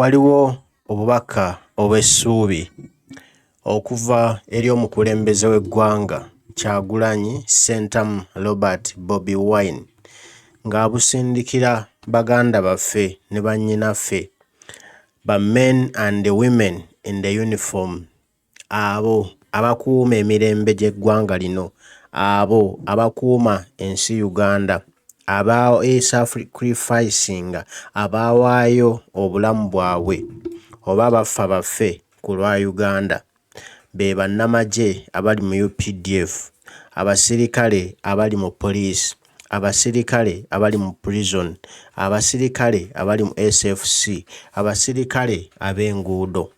Waliwo obubaka obw'essuubi okuva eri omukulembeze w'eggwanga Kyagulanyi Ssentamu Robert Bobi Wine ng'abusindikira baganda baffe ne bannyinaffe ba men and women in the uniform, abo abakuuma emirembe gy'eggwanga lino, abo abakuuma ensi Uganda, sacrificing, abawaayo obulamu bwabwe oba abafa baffe ku lwa Uganda, be bannamagye abali mu UPDF, abasirikale abali mu police, abasirikale abali mu prison, abasirikale abali mu SFC, abasirikale ab'enguudo.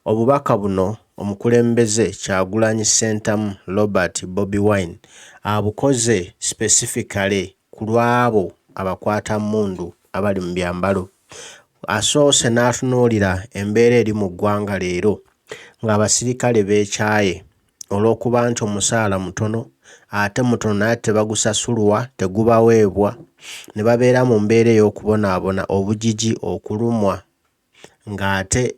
Obubaka buno omukulembeze Kyagulanyi Ssentamu Robert Bobi Wine abukoze specifically ku lw'abo abakwatamundu abali mu byambalo. Asoose n'atunuulira embeera eri mu ggwanga leero ng'abasirikale beekyaye olw'okuba nti omusaala mutono, ate mutono naye tebagusasulwa, tegubaweebwa, ne babeera mu mbeera ey'okubonaabona obugigi, okulumwa, ng'ate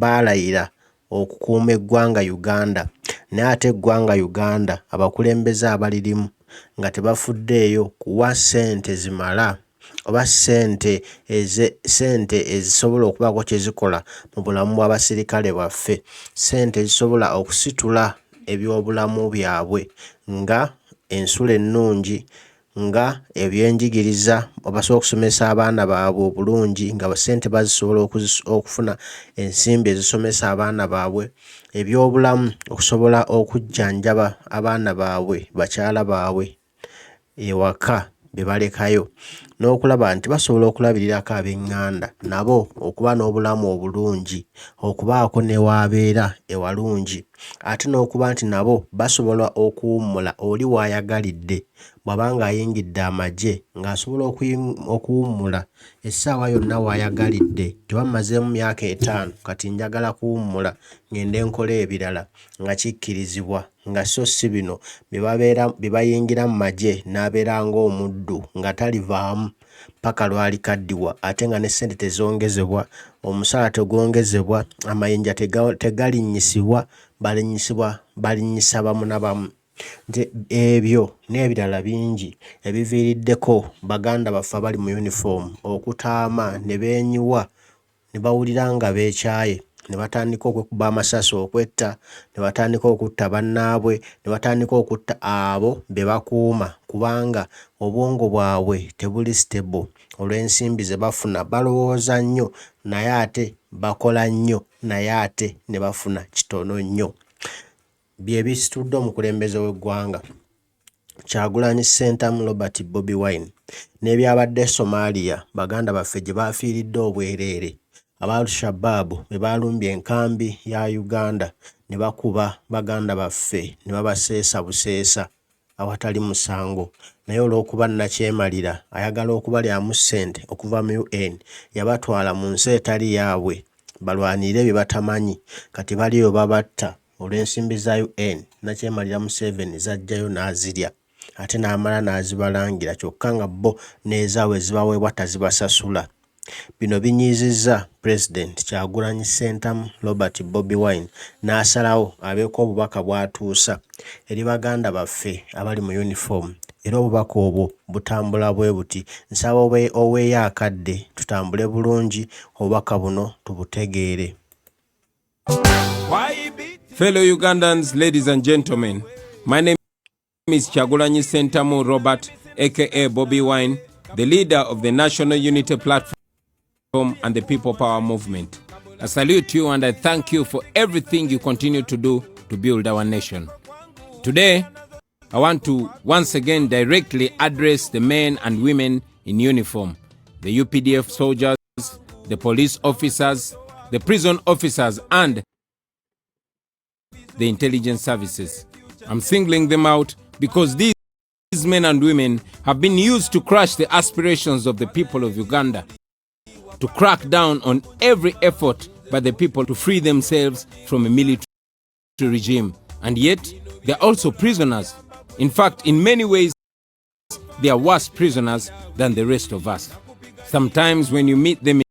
baalayira okukuuma eggwanga Uganda, naye ate eggwanga Uganda abakulembeze abalirimu nga tebafuddeeyo kuwa ssente zimala oba ssente ezisobola okubaako kye zikola mu bulamu bw'abasirikale baffe, ssente ezisobola okusitula ebyobulamu byabwe nga ensula ennungi, nga ebyenjigiriza, obasobola okusomesa abaana baabwe obulungi nga ssente bazisobola okufuna ensimbi ezisomesa abaana baabwe, ebyobulamu okusobola okujjanjaba abaana baabwe, bakyala baabwe ewaka be balekayo, n'okulaba nti basobola okulabirirako ab'eŋŋanda nabo okuba n'obulamu obulungi, okubaako ne waabeera ewalungi, ate n'okuba nti nabo basobola okuwummula oli w'ayagalidde bw'aba ng'ayingidde amagye ng'asobola okuwummula essaawa yonna w'ayagalidde. Tebamazeemu myaka 5 kati njagala kuwummula ngende nkole ebirala nga kikkirizibwa, nga so si bino bye bayingira mu magye n'abeera ng'omuddu nga talivaamu paka lw'alikaddiwa, ate nga ne ssente tezongezebwa, omusaala tegwongezebwa, amayinja tegalinnyisibwa, balinnyisa bamu na bamu. Ebyo n'ebirala bingi ebiviiriddeko baganda baffe abali mu uniform okutaama ne beenyiwa, ne bawulira nga beekyaye, ne batandika okwekuba amasasi okwetta, ne batandika okutta bannaabwe, ne batandika okutta abo be bakuuma kubanga obwongo bwabwe tebuli stable olw'ensimbi ze bafuna. Balowooza nnyo naye ate bakola nnyo naye ate ne bafuna kitono nnyo. Bye bisitudde omukulembeze w'eggwanga Kyagulanyi Ssentamu Robert Bobi Wine n'ebyabadde Somalia baganda baffe gye baafiiridde obwereere, Al-Shabaab be baalumbye enkambi ya Uganda ne bakuba baganda baffe ne babaseesa buseesa awatali musango, naye olw'okuba nnakyemalira ayagala okubalyamu ssente okuva mu UN yabatwala mu nsi etali yaabwe balwanire bye batamanyi, kati baliyo babatta olw'ensimbi za UN. Nakyemalira Museveni zajjayo n'azirya ate n'amala n'azibalangira, kyokka nga bo n'ezaabwe zibaweebwa tazibasasula. Bino binyiizizza President Kyagulanyi Ssentamu Robert Bobi Wine n'asalawo abeeko obubaka bw'atuusa eri baganda baffe abali mu uniform, era obubaka obwo butambula bwe buti. Nsaba oweeyo akadde tutambule bulungi, obubaka buno tubutegeere. Fellow Ugandans, ladies and gentlemen, my name is Kyagulanyi Ssentamu Robert, aka Bobi Wine, the leader of the National Unity Platform and the People Power Movement. I salute you and I thank you for everything you continue to do to build our nation. Today, I want to once again directly address the men and women in uniform, the UPDF soldiers, the police officers, the prison officers, and the intelligence services. I'm singling them out because these men and women have been used to crush the aspirations of the people of Uganda, to crack down on every effort by the people to free themselves from a military regime. And yet, they're also prisoners. In fact, in many ways, they are worse prisoners than the rest of us. Sometimes when you meet them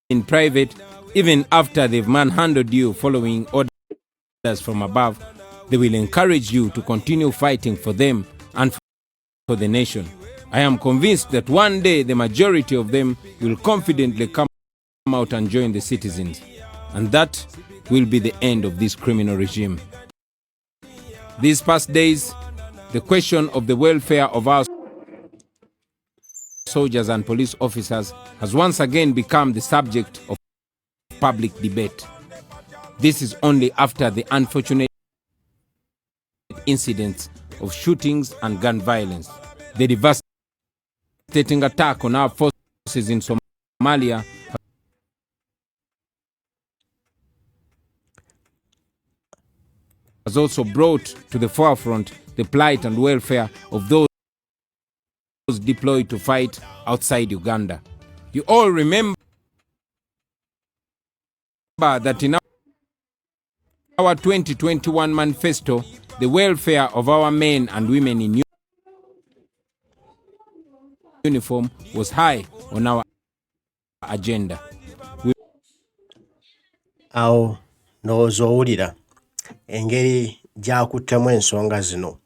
in private, even after they've manhandled you following orders from above, they will encourage you to continue fighting for them and for the nation. I am convinced that one day the majority of them will confidently come out and join the citizens, and that will be the end of this criminal regime. These past days, the question of the welfare of our soldiers and police officers has once again become the subject of public debate. This is only after the unfortunate incidents of shootings and gun violence. The devastating attack on our forces in Somalia has also brought to the forefront the plight and welfare of those deployed to fight outside Uganda. You all remember that in our 2021 manifesto, the welfare of our men and women in uniform was high on our agenda. Awo ndowooza owulira engeri gy'akuttemu ensonga zino.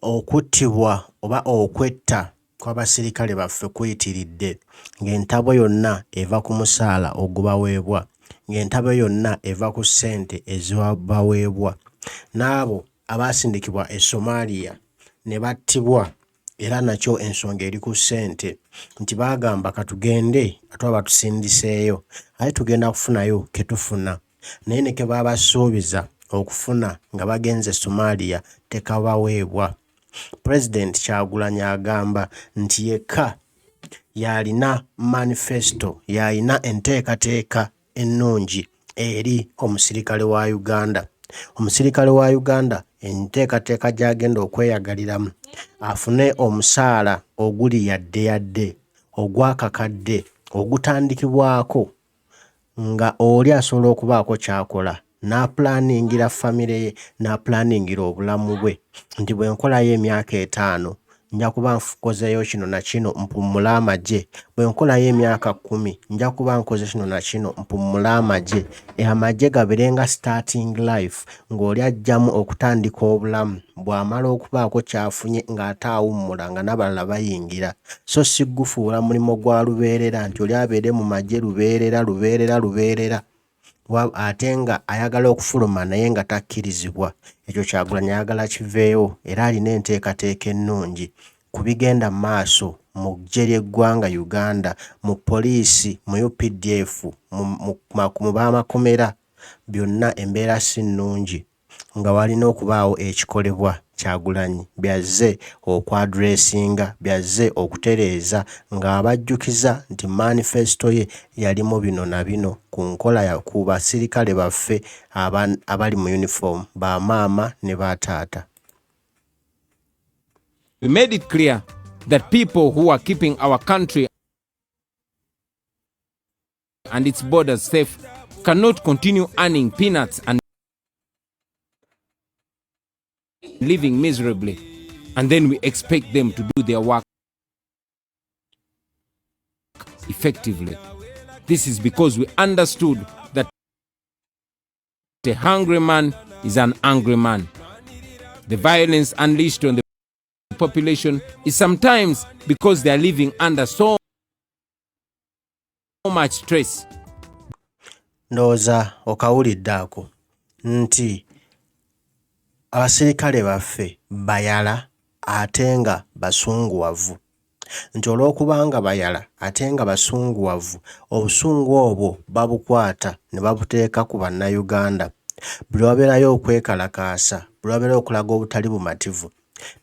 Okuttibwa oba okwetta kw'abasirikale baffe kuyitiridde ng'entabo yonna eva ku musaala ogubaweebwa, ng'entabo yonna eva ku ssente ezibaweebwa, n'abo abaasindikibwa e Somalia ne battibwa, era nakyo ensonga eri ku ssente nti baagamba katugende ate batusindiseeyo ate tugenda kufunayo ke tufuna, naye ne ke baabasuubiza okufuna nga bagenze Somalia tekabaweebwa. President Kyagulanyi agamba nti yekka yalina manifesto, yalina enteekateeka ennungi eri omusirikale wa Uganda. Omusirikale wa Uganda enteekateeka gy'agenda okweyagaliramu afune omusaala oguli yadde ogwakakadde ogutandikibwako nga oli asobola okubaako kyakola n'apulaningira famire ye, n'apulaningira obulamu bwe nti bwe nkolayo emyaka 5 nja kuba nkozeeyo kino na kino mpummula amagye, bwe nkolayo emyaka 10 nja kuba nkoze kino na kino mpummula amagye, amagye gaberenga starting life ng'oli ajjamu okutandika obulamu bw'amala okubaako kyafunye ng'ate awummula nga n'abalala bayingira. So si gufuula mulimo gwa lubeerera nti oli abeere mu magye lubeerera ate nga ayagala okufuluma naye nga takkirizibwa. Ekyo Kyagulanyi ayagala kiveewo era alina enteekateeka ennungi ku bigenda maaso mu ggye ly'eggwanga Uganda, mu poliisi, mu UPDF, mu b'amakomera, byonna embeera si nnungi nga walina okubaawo ekikolebwa. Kyagulanyi byazze okwadressinga, byazze okutereeza ng'abajjukiza nti manifesto ye yalimu bino na bino ku nkola ku basirikale baffe abali mu uniform, ba maama ne ba taata. We made it clear that people who are keeping our country and its borders safe cannot continue earning peanuts and living miserably, and then we expect them to do their work effectively. This is because we understood that a hungry man is an angry man. The violence unleashed on the population is sometimes because they are living under so much stress. Ndowooza okawulidde ako nti abasirikale baffe bayala ate nga basunguwavu. Nti olw'okubanga bayala ate nga basunguwavu, obusungu obwo babukwata ne babuteeka ku bannayuganda. Buli wabeerayo okwekalakaasa, buli wabeerayo okulaga obutali bumativu,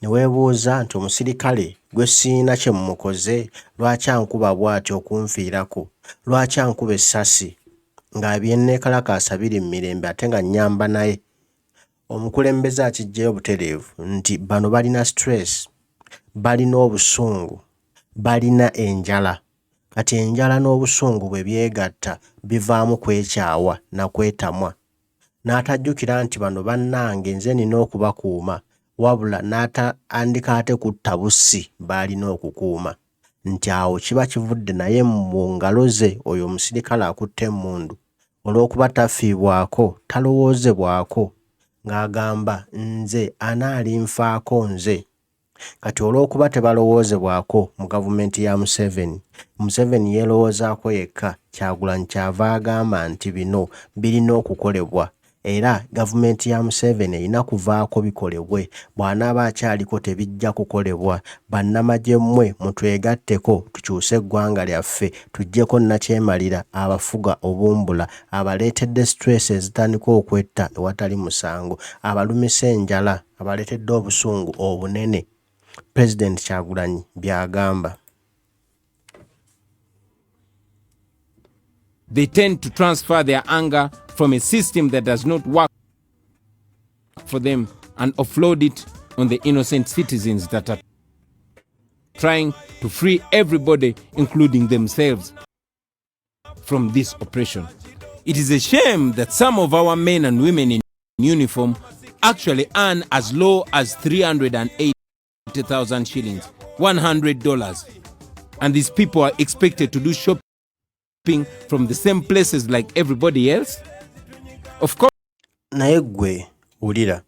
ne weebuuza nti omusirikale gwe siina kye mumukoze, lwaki ankuba bw'atyo okunfiirako, lwaki ankuba essasi nga byenneekalakaasa biri mu mirembe ate nga nnyamba naye. Omukulembeze akiggyeyo obutereevu nti bano balina stress, balina obusungu, balina enjala. Kati enjala n'obusungu bwe byegatta bivaamu kwekyawa na kwetamwa. N'atajjukira nti bano bannange nze nina okubakuuma, wabula n'atandika ate kutta bussi baalina okukuuma. nti awo kiba kivudde naye mu ngalo ze oyo omusirikale akutte emmundu olw'okuba tafiibwako talowoozebwako ng'agamba nze anaalinfaako nze. Kati olw'okuba tebalowoozebwako mu gavumenti ya Museveni yeerowoozaako yekka, Kyagulanyi kyava agamba nti bino birina okukolebwa era gavumenti ya Museveni erina kuvaako bikolebwe. Bw'anaaba akyaliko tebijja kukolebwa. Bannamagye mmwe mutwegatteko tukyuse eggwanga lyaffe, tuggyeko nnakyemalira abafuga obumbula, abaleetedde stress ezitandika okwetta ewatali musango, abalumisa enjala, abaleetedde obusungu obunene. President Kyagulanyi by'agamba. They tend to transfer their anger from a system that does not work for them and offload it on the innocent citizens that are trying to free everybody, including themselves, from this oppression. It is a shame that some of our men and women in uniform actually earn as low as 380,000 shillings, $100. And these people are expected to do shopping from the same places like everybody else. Of course. Naye gwe ulira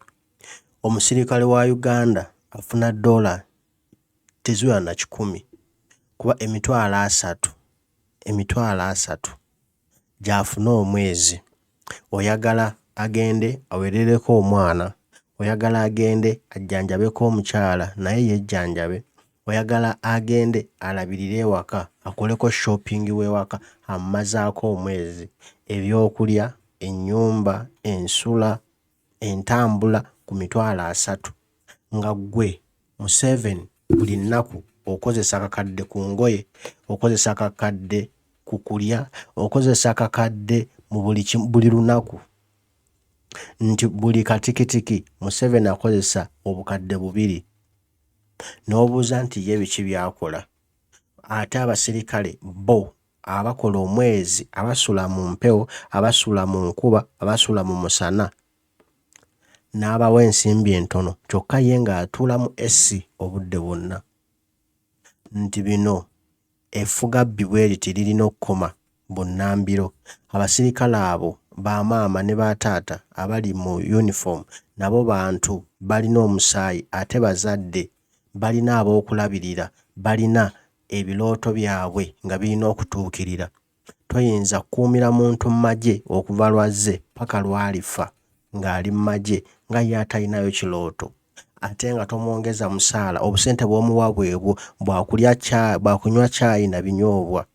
omusirikale wa Uganda afuna $100 na 10 kuba emitwalo asatu gy'afuna omwezi. Oyagala agende awerereko omwana, oyagala agende ajjanjabeko omukyala naye yejjanjabe, oyagala agende alabirire ewaka akoleko shopping w'ewaka amazaako omwezi, ebyokulya, ennyumba, ensula, entambula ku $30 nga gwe Museveni buli nnaku okozesa akakadde ku ngoye, okozesa akakadde ku kulya, okozesa akakadde mu buli lunaku, nti buli katikitiki Museveni akozesa obukadde 2. N'obuuza nti ye biki byakola. Ate abasirikale bo abakola omwezi, abasula mu mpewo, abasula mu nkuba, abasula mu musana, n'abawa ensimbi entono kyokka ye ng'atuula mu AC obudde bwonna. Nti bino effuga bibweriti lirina okukoma bunnambiro. Abasirikale abo bamaama ne bataata abali mu uniform nabo bantu balina omusaayi ate bazadde, balina ab'okulabirira, balina ebirooto byabwe nga birina okutuukirira. Toyinza kukuumira muntu mu magye okuva lwazze paka lwalifa ng'ali mu magye nga ye atalinayo kirooto, ate nga tomwongeza musaala, obusente bw'omuwa bwebwo bwakunywa caayi na binyoobwa,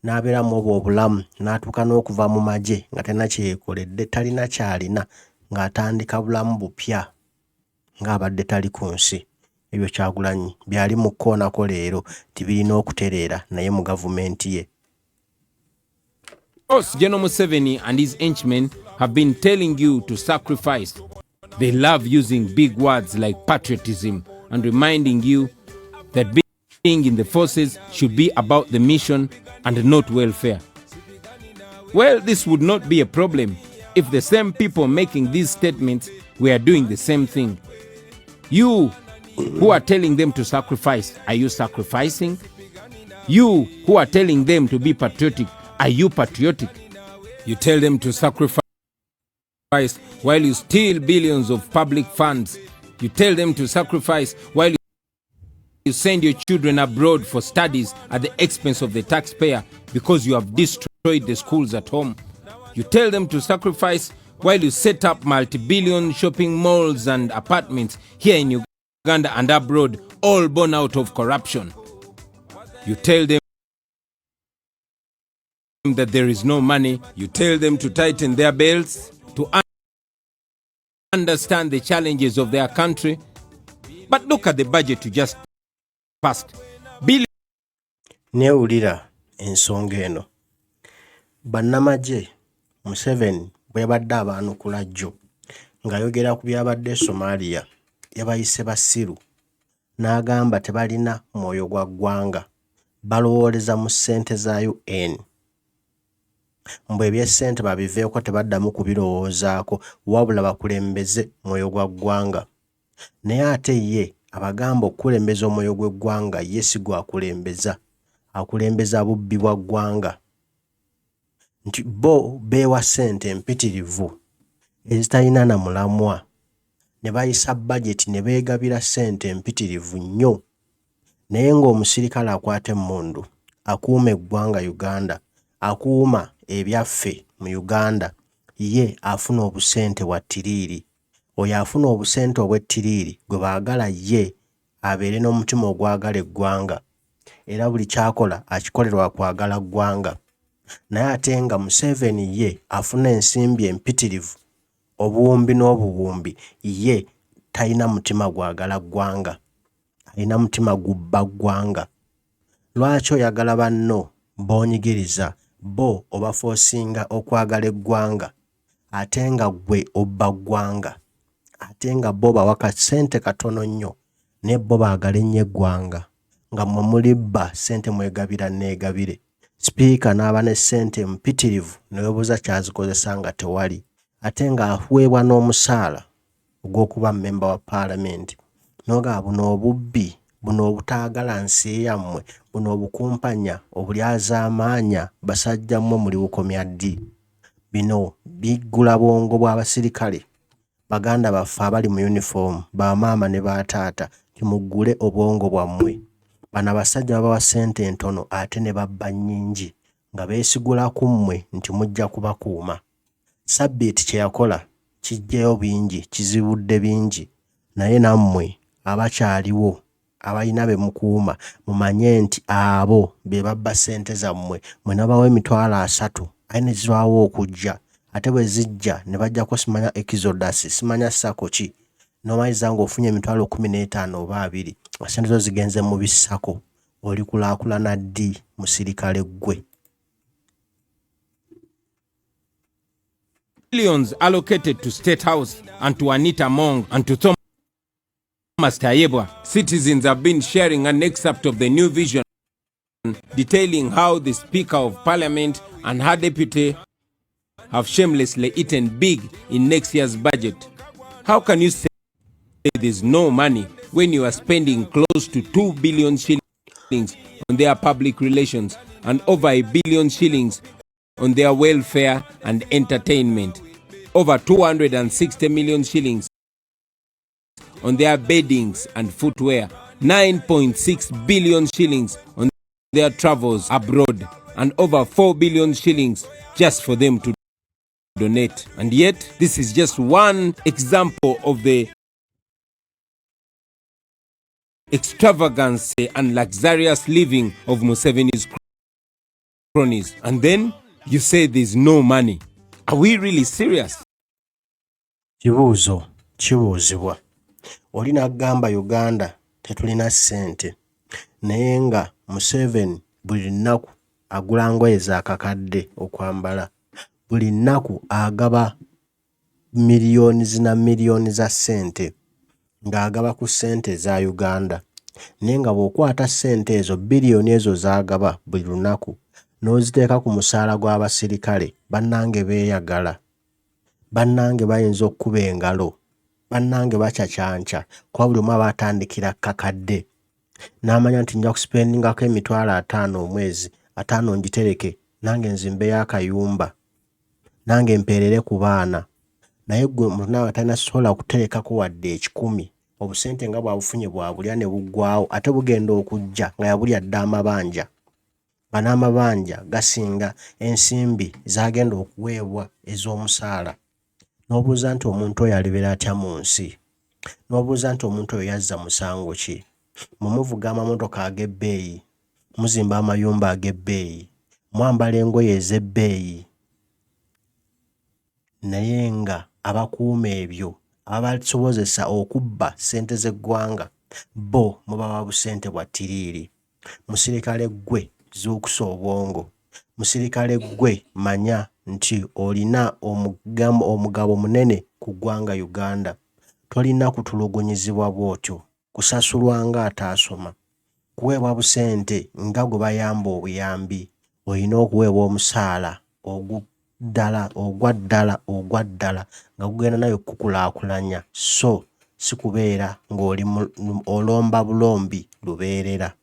n'abeeramu obwo obulamu n'atuuka n'okuva mu magye nga talina kyeyekoledde, talina kyalina, ng'atandika bulamu bupya ng'abadde tali ku nsi. Ebyo Kyagulanyi byali mu kkoonako leero tibirina okutereera naye mu gavumenti ye. General Museveni and his henchmen have been telling you to sacrifice. They love using big words like patriotism and reminding you that being in the forces should be about the mission and not welfare. Well, this would not be a problem if the same people making these statements were doing the same thing. You who are telling them to sacrifice, are you sacrificing? You who are telling them to be patriotic, are you patriotic? You tell them to sacrifice while you steal billions of public funds. You tell them to sacrifice while you send your children abroad for studies at the expense of the taxpayer because you have destroyed the schools at home. You tell them to sacrifice while you set up multi-billion shopping malls and apartments here in Uganda and abroad, all born out of corruption. You tell them that there is no money. You tell them to tighten their belts, to understand the challenges of their country. But look at the budget you just passed. Neewulira ensonga eno. Bannamagye Museveni bwe badde abaanukula jjo ng'ayogera ku byabadde Somalia, yabayise basiru n'agamba tebalina mwoyo gwa ggwanga, balowooleza mu ssente za UN. Mbwe eby'essente babiveeko tebaddamu kubirowoozaako wabula bakulembeze mwoyo gwa ggwanga. Naye ate ye abagamba okukulembeza omwoyo gw'eggwanga ye si gwakulembeza, akulembeza bubbi bwa ggwanga nti bo beewa ssente empitirivu ezitalina na mulamwa ne bayisa budget ne beegabira ssente empitirivu nnyo naye ng'omusirikale akwata emmundu akuuma eggwanga Uganda akuuma ebyaffe mu Uganda ye afuna obusente bwa ttiriiri oyo afuna obusente obw'ettiriiri gwe baagala ye abeere n'omutima ogwagala eggwanga era buli kyakola akikolerwa kwagala ggwanga naye ate nga Museveni ye afuna ensimbi empitirivu obuwumbi n'obuwumbi ye talina mutima gwagala ggwanga alina mutima gubba ggwanga lwaki oyagala banno boonyigiriza bo obafoosinga okwagala eggwanga ate nga gwe obba ggwanga ate nga bo bawaka ssente katono nnyo ne bo baagala ennyo eggwanga nga mmwe mulibba ssente mwegabira neegabire sipiika n'aba ne ssente mpitirivu ne weebuuza kyazikozesa nga tewali ate nga aweebwa n'omusaala ogw'okuba mmemba wa paalamenti noga buno obubbi buno obutaagala nsi yammwe buno obukumpanya obulyazaamaanya basajja mmwe muli bukomya ddi bino biggula bwongo bw'abasirikale baganda baffe abali mu uniform bamaama ne bataata kimuggule obwongo bwammwe bano abasajja babawa ssente entono ate ne babba nnyingi nga beesigula ku mmwe nti mujja kubakuuma sabbiiti kye yakola kijjeyo bingi kizibudde bingi naye nammwe abakyaliwo abalina be mukuuma mumanye nti abo be babba ssente zammwe mwe nabawa $30,000 aye ne zirwawo okujja ate bwe zijja ne bajjako simanya exodus simanya sako ki n'omayiza ng'ofunye $15,000 oba 20 ssente zo zigenze mu bissako oli kulaakulana ddi musirikale ggwe Billions allocated to State House and to Anita Mong and to Thomas Tayebwa. Citizens have been sharing an excerpt of the new vision detailing how the Speaker of Parliament and her deputy have shamelessly eaten big in next year's budget. How can you say there's no money when you are spending close to 2 billion shillings on their public relations and over 1 billion shillings on their welfare and entertainment, over 260 million shillings on their beddings and footwear, 9.6 billion shillings on their travels abroad, and over 4 billion shillings just for them to donate? And yet, this is just one example of the extravagance and luxurious living of Museveni's cronies. And then you say there's no money. Are we really serious? Kibuuzo kibuuzibwa oli n'agamba Uganda tetulina ssente naye nga Museveni buli nnaku agula ngoye za kakadde okwambala buli nnaku agaba miliyoni na miliyoni za ssente ng'agaba ku ssente za Uganda naye nga bw'okwata ssente ezo biliyoni ezo z'agaba buli lunaku n'oziteeka ku musaala gw'abasirikale bannange beeyagala bannange bayinza okkuba engalo bannange bacacyanca kuba buli omu aba atandikira kakadde n'amanya nti nja kusipendingako $50,000 omwezi 5 ngitereke nange nzimbeyo akayumba nange mpeerere ku baana naye gwe munawe atalina sobola kuterekako wadde 10 obusente nga bwabufunye bwabulya ne buggwawo ate bugenda okujja nga yabulya dda amabanja nga n'amabanja gasinga ensimbi zagenda okuweebwa ez'omusaala n'obuuza nti omuntu oyo alibeera atya mu nsi n'obuuza nti omuntu oyo yazza musango ki mumuvuga amamotoka ag'ebbeeyi muzimba amayumba ag'ebbeeyi mwambala engoye ez'ebbeeyi naye nga abakuuma ebyo abasobozesa okubba ssente z'eggwanga bo mubawa busente bwa ttiriiri musirikale ggwe zuukusa obwongo musirikale ggwe manya nti olina omugabo munene ku ggwanga Uganda tolina kutulugunyizibwa bw'otyo kusasulwa nga ataasoma kuweebwa busente nga gwe bayamba obuyambi olina okuweebwa omusaala ogwa ddala nga gugenda nayo kukulaakulanya so si kubeera ng'oli olomba bulombi lubeerera.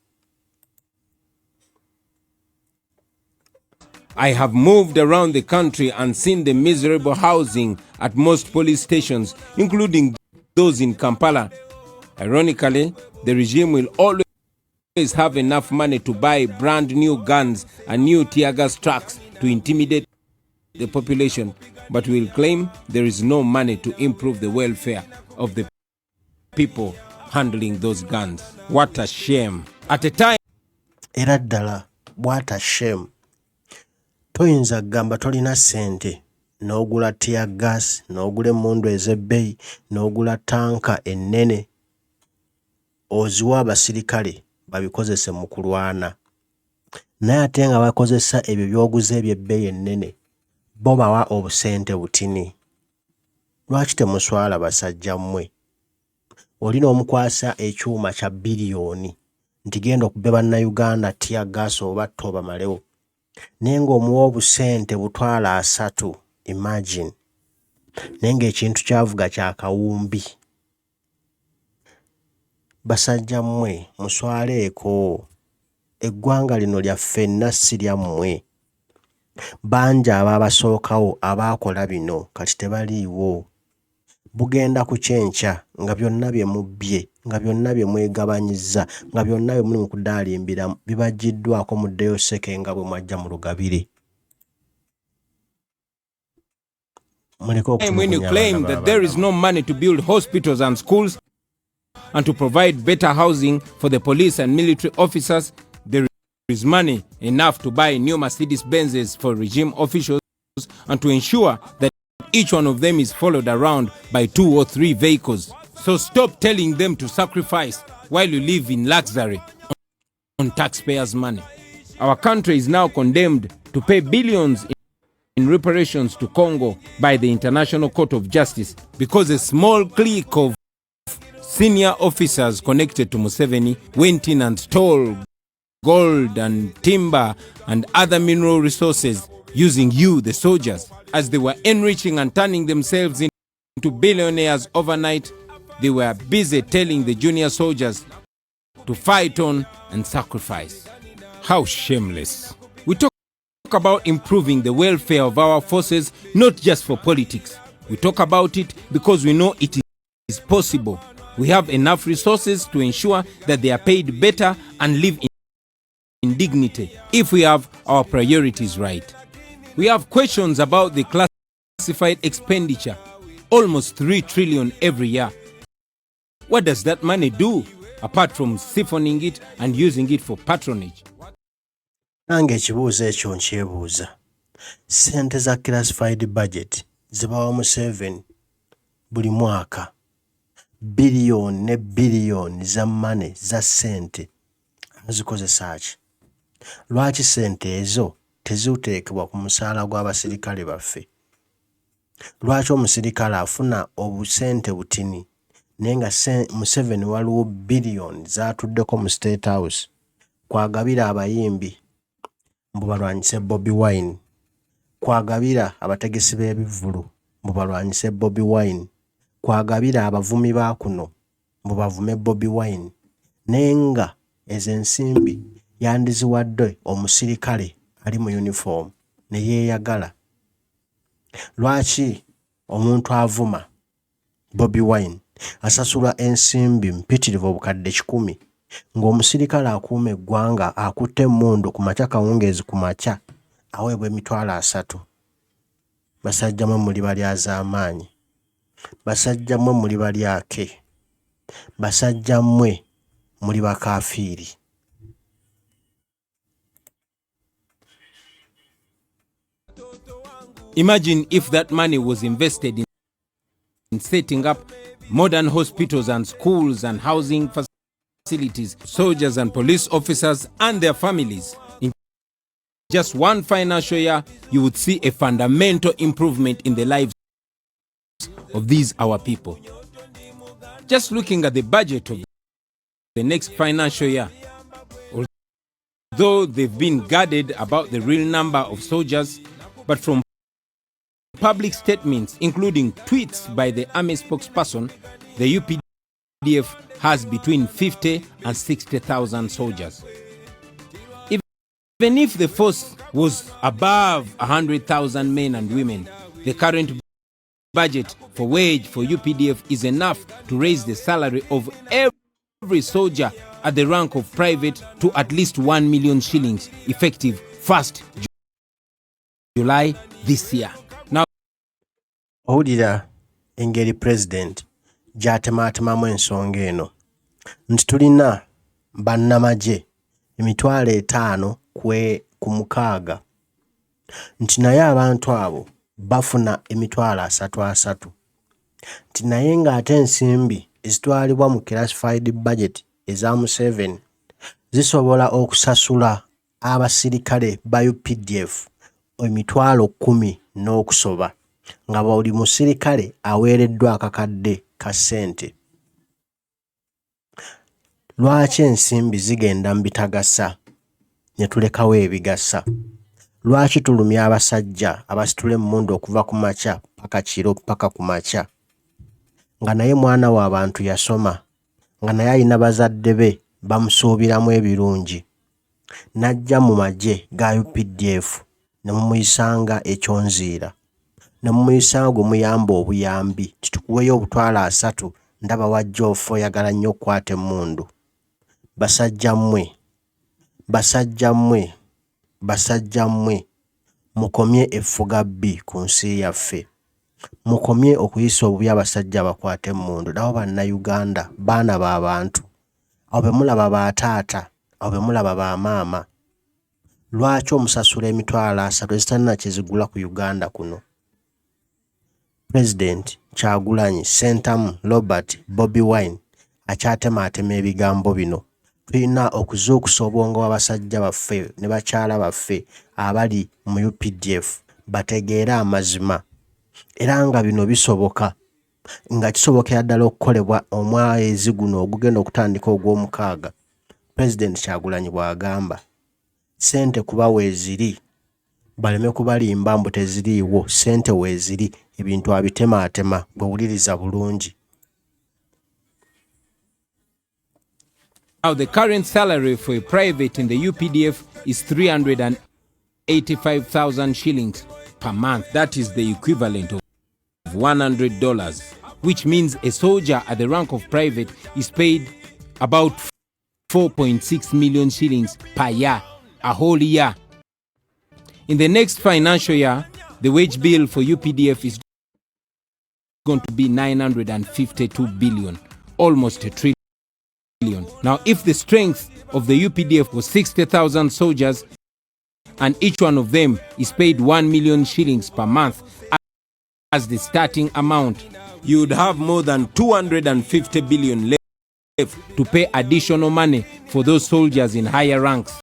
I have moved around the country and seen the miserable housing at most police stations, including those in Kampala. Ironically, the regime will always have enough money to buy brand new guns and new tear gas trucks to intimidate the population, but will claim there is no money to improve the welfare of the people handling those guns. What a shame. At a time, era ddala what a shame. Toyinza kugamba tolina ssente n'ogula tear gas, n'ogula emmundu ez'ebbeeyi, n'ogula tanka ennene, oziwa abasirikale babikozese mu kulwana. Naye ate nga bakozesa ebyo by'oguza eby'ebbeeyi ennene, bo bawa obusente butini. Lwaki temuswala basajja mmwe? Olina omukwasa ekyuma kya biliyoni nti genda okubbe bannayuganda tear gas oba toba malewo, naye ng'omuwa obusente butwala 3. Imagine. Naye ng'ekintu kyavuga kya kawumbi. Basajja mmwe muswaleeko. Eggwanga lino lya ffenna si lyammwe. Bangi abaabasookawo abaakola bino kati tebaliiwo. Bugenda kukyenkya nga byonna bye mubbye, nga byonna bye mwegabanyizza, nga byonna bye muli mu kudaalimbira bibaggiddwako muddeyo sseke nga bwe mwajja mu lugabire. When you claim that there is no money to build hospitals and schools and to provide better housing for the police and military officers, there is money enough to buy new Mercedes-Benzes for regime officials and to ensure that each one of them is followed around by 2 or 3 vehicles. So stop telling them to sacrifice while you live in luxury on taxpayers' money. Our country is now condemned to pay billions in reparations to Congo by the International Court of Justice because a small clique of senior officers connected to Museveni went in and stole gold and timber and other mineral resources using you, the soldiers. As they were enriching and turning themselves into billionaires overnight, they were busy telling the junior soldiers to fight on and sacrifice. How shameless. We talk about improving the welfare of our forces, not just for politics. We talk about it because we know it is possible. We have enough resources to ensure that they are paid better and live in dignity if we have our priorities right. We have questions about the classified expenditure, almost 3 trillion every year. What does that money do apart from siphoning it and using it for patronage? Nange ekibuuzo ekyo nkyebuuza. Ssente za classified budget zibawa Museveni buli mwaka. Biliyoni ne biliyoni za money za ssente azikozesa ki? Lwaki ssente ezo teziuteekebwa ku musaala gw'abasirikale baffe? Lwaki omusirikale afuna obusente butini naye nga Museveni waliwo biliyoni zaatuddeko mu State House kwagabira abayimbi mbu balwanyise Bobi Wine, kwagabira abategesi b'ebivvulu mbu balwanyise Bobi Wine, kwagabira abavumi ba kuno mbu bavume Bobi Wine, naye nga ezo ensimbi yandiziwadde omusirikale ali mu uniform ne yeeyagala. Lwaki omuntu avuma Bobi Wine asasulwa ensimbi mpitirivu obukadde 1,000 ng'omusirikale akuuma eggwanga akutte emmundu ku makya kawungeezi ku makya aweebwa emitwalo 3? Basajja mmwe muli balyaz'amaanyi, basajja mmwe muli balyake, basajja mmwe muli bakaafiiri. Imagine if that money was invested in setting up modern hospitals and schools and housing facilities, soldiers and police officers and their families. In just one financial year, you would see a fundamental improvement in the lives of these our people. Just looking at the budget of the next financial year, although they've been guarded about the real number of soldiers, but from public statements, including tweets by the army spokesperson, the UPDF has between 50 and 60,000 soldiers. Even if the force was above 100,000 men and women, the current budget for wage for UPDF is enough to raise the salary of every soldier at the rank of private to at least 1 million shillings effective 1st July this year. Now, owulira engeri president gy'atemaatemamu ensonga eno nti tulina bannamagye 5,000 ku 6 nti naye abantu abo bafuna 3,300 nti naye ng'ate ensimbi ezitwalibwa mu classified budget eza Museveni zisobola okusasula abasirikale ba UPDF 10,000 n'okusoba nga buli musirikale aweereddwa akakadde ka ssente. Lwaki ensimbi zigenda mu bitagasa ne tulekawo ebigasa? Lwaki tulumya abasajja abasitula emmundu okuva ku makya paka kiro paka ku makya nga naye mwana w'abantu yasoma nga naye alina bazadde be bamusuubiramu ebirungi n'ajja mu magye ga UPDF ne mumuyisanga ekyonziira ne mumuyisanga gwe muyamba obuyambi titukuweyo 3,000 ndaba wajja ofa oyagala nnyo okukwata emmundu. Basajja mmwe mukomye effuga bbi ku nsi yaffe. Mukomye okuyisa obubi abasajja abakwata emmundu nabo bannayuganda baana b'abantu abo be mulaba baataata abo be mulaba bamaama. Lwaki omusasula 3,000 ezitalina kyezigula ku Uganda kuno? President Kyagulanyi Ssentamu Robert Bobi Wine akyatemaatema ebigambo bino. Tulina okuzuukusa obwongo bw'abasajja baffe ne bakyala baffe abali mu UPDF bategeere amazima era nga bino bisoboka nga kisobokera ddala okukolebwa omwezi guno ogugenda okutandika ogw'omukaaga. President Kyagulanyi bw'agamba ssente kuba weeziri baleme kubalimba mbu teziriiwo, ssente weeziri ebintu abitemaatema bwewuliriza bulungi. Now, the current salary for a private in the UPDF is 385,000 shillings per month. That is the equivalent of $100, which means a soldier at the rank of private is paid about 4.6 million shillings per year, a whole year. In the next financial year, the wage bill for UPDF is going to be 952 billion, almost a trillion. Now, if the strength of the UPDF was 60,000 soldiers and each one of them is paid 1 million shillings per month as the starting amount, you would have more than 250 billion left to pay additional money for those soldiers in higher ranks.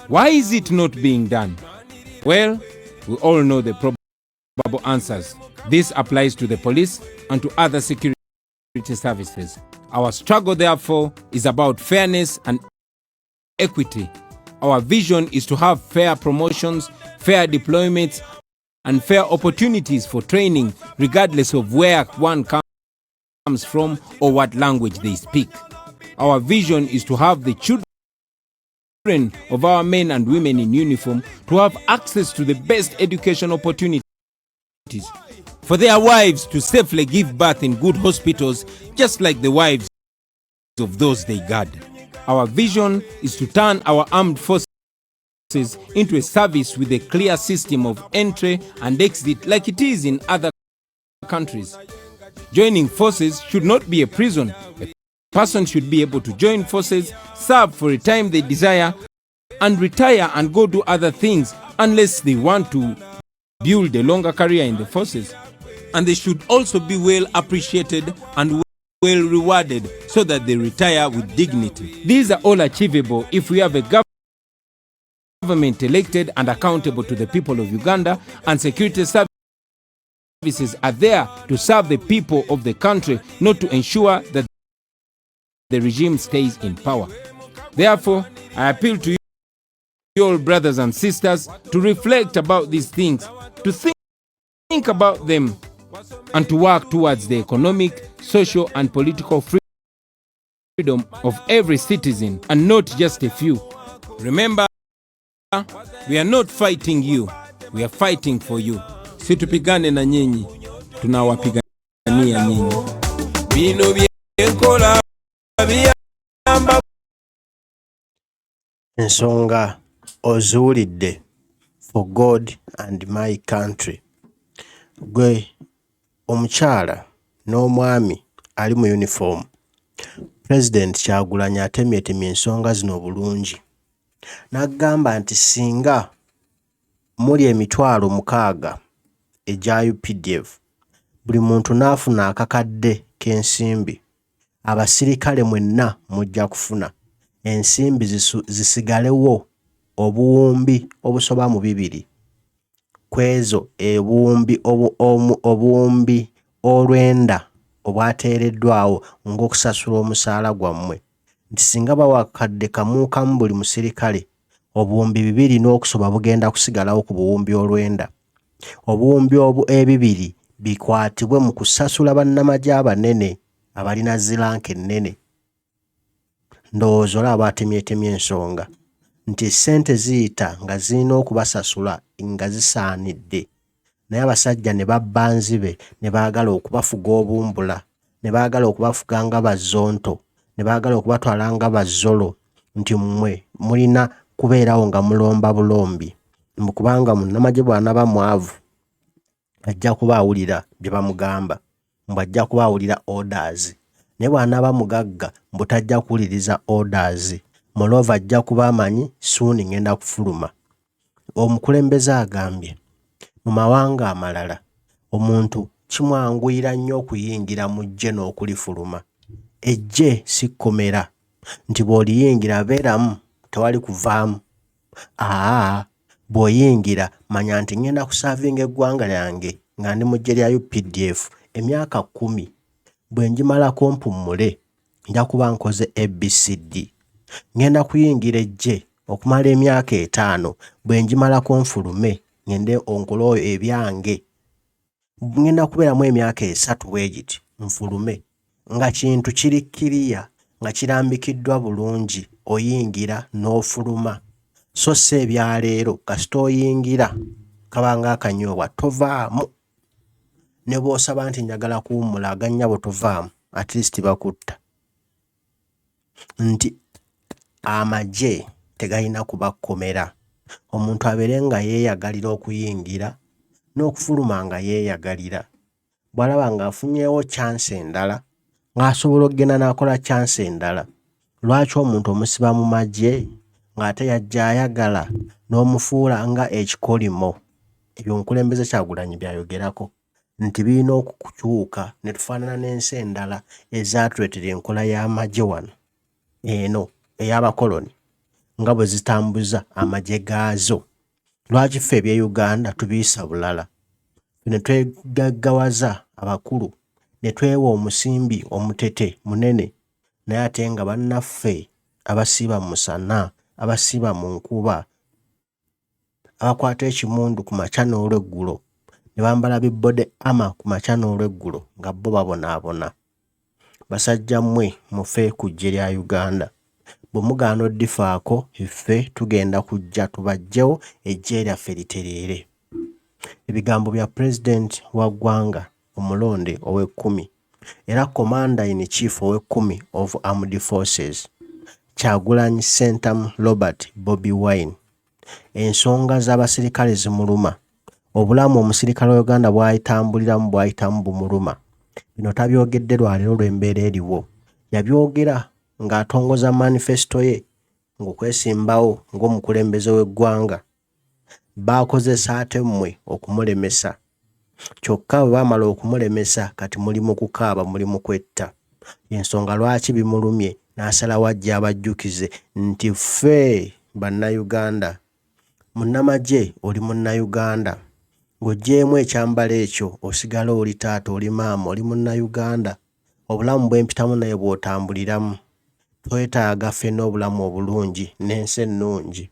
Why is it not being done? Well, we all know the probable answers. This applies to the police and to other security services. Our struggle, therefore, is about fairness and equity. Our vision is to have fair promotions, fair deployments, and fair opportunities for training, regardless of where one comes from or what language they speak. Our vision is to have the children of our men and women in uniform to have access to the best education opportunities, for their wives to safely give birth in good hospitals, just like the wives of those they guard. Our vision is to turn our armed forces into a service with a clear system of entry and exit like it is in other countries. Joining forces should not be a prison. A person should be able to join forces, serve for a time they desire, and retire and go do other things unless they want to build a longer career in the forces. And they should also be well appreciated and well rewarded so that they retire with dignity. These are all achievable if we have a government elected and accountable to the people of Uganda, and security services are there to serve the people of the country, not to ensure that the regime stays in power. Therefore, I appeal to you all, brothers and sisters, to reflect about these things, to think about them, and to work towards the economic, social, and political freedom of every citizen, and not just a few. Remember, we are not fighting you, we are fighting for you. Situpigane na nyinyi, tunawapigania nyinyi. Bino byenkola biyamba ensonga ozuulidde for God and my country. Gwe omukyala n'omwami ali mu uniform. President Kyagulanyi atemyetemye ensonga zino bulungi. N'agamba nti singa muli emitwalo 6 egya UPDF, buli muntu n'afuna akakadde k'ensimbi, abasirikale mwenna mujja kufuna ensimbi zisigalewo obuwumbi obusoba mu 2 kwezo obuwumbi olwenda obwateereddwawo ng'okusasula omusaala gwammwe. Nti singa bawa akadde kamu kamu buli musirikale, obuwumbi 2 n'okusoba bugenda kusigalawo ku buwumbi olwenda. Obuwumbi ebibiri bikwatibwe mu kusasula bannamagye abanene abalina ziranka ennene. Ndowooza olaba atemyetemye ensonga nti ssente ziyita nga zirina okubasasula nga zisaanidde, naye abasajja ne babba nzibe ne baagala okubafuga obumbula, ne baagala okubafuga nga bazonto, ne baagala okubatwala nga bazzolo, nti mmwe mulina kubeerawo nga mulomba bulombi. Kubanga munnamagye bw'anaba mwavu ajja kuba awulira bye bamugamba, mbw'ajja kuba awulira orders. Naye bw'anaba mugagga butajja kuwuliriza orders. Moreover ajja kuba amanyi soon ngenda kufuluma. Omukulembeze agambye mu mawanga amalala omuntu kimwanguyira nnyo okuyingira mu ggye n'okulifuluma. Ejje si kkomera nti bw'oliyingira beeramu tewali kuvaamu. Bw'oyingira manya nti ngenda kusaavinga eggwanga lyange nga ndi mu ggye lya UPDF emyaka 10. Bwe ngimalako mpummule nja kuba nkoze ABCD. Ngenda kuyingira ejje okumala emyaka 5. Bwe ngimalako nfulume ngende onkolo ebyange. Ngenda kubeeramu emyaka 3 bwegiti nfulume nga kintu kiri kiriya nga kirambikiddwa bulungi, oyingira n'ofuluma. So se ebyaleero kasita oyingira kabanga akanyoobwa tovaamu. Ne bw'osaba nti njagala kuwummula agannyabo tovaamu, at least bakutta. Nti amagye tegalina kubakkomera. Omuntu abeere nga yeeyagalira okuyingira n'okufuluma nga yeeyagalira. Bw'alaba ng'afunyeewo chance endala ng'asobola okugenda n'akola chance endala. Lwaki omuntu omusiba mu magye ng'ate yajja ayagala n'omufuula nga ekikolimo? Ebyo omukulembeze Kyagulanyi byayogerako nti birina okukyuka ne tufaanana n'ensi endala ezaatuleetera enkola y'amagye wano eno ey'abakoloni nga bwe zitambuza amagye gaazo. Lwaki ffe ebye Uganda tubiyisa bulala? Ne twegaggawaza abakulu ne twewa omusimbi omutete munene, naye ate nga bannaffe abasiiba mu musana, abasiiba mu nkuba, abakwata ekimundu ku makya n'olweggulo ne bambala bibbode ama ku makya n'olweggulo nga bo babonaabona. Basajja mmwe mufe ku ggye lya Uganda. Bwe mugaana oddifaako ffe tugenda kujja tubaggyewo eggye lyaffe litereere. Ebigambo bya President wa ggwanga omulonde ow'e10 era Commander in Chief ow'e10 of Armed Forces Kyagulanyi Sentamu Robert Bobi Wine. Ensonga z'abasirikale zimuluma. Obulamu omusirikale wa Uganda bw'ayitambuliramu bw'ayitamu bumuluma. Bino tabyogedde lwaleero lw'embeera eriwo. Yabyogera ng'atongoza manifesto ye ng'okwesimbawo ng'omukulembeze w'eggwanga. Baakozesa ate mmwe okumulemesa. Kyokka bwe baamala okumulemesa kati muli mu kukaaba, muli mu kwetta. Ensonga lwaki bimulumye n'asalawo ajje abajjukize nti ffe bannayuganda, munnamagye oli munnayuganda. Ng'oggyeemu ekyambalo ekyo osigala oli taata, oli maama, oli munnayuganda. Obulamu bw'empitamu naye bw'otambuliramu. Twetaaga ffenna obulamu obulungi n'ensi ennungi.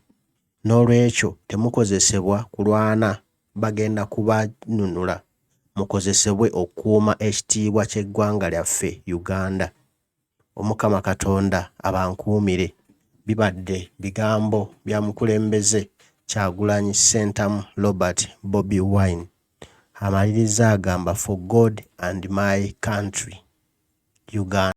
N'olwekyo temukozesebwa kulwana bagenda kubanunula. Mukozesebwe okukuuma ekitiibwa ky'eggwanga lyaffe Uganda. Omukama Katonda abankuumire. bibadde bigambo bya mukulembeze Kyagulanyi Ssentamu Robert Bobi Wine. Amaliriza agamba for God and my country, Uganda.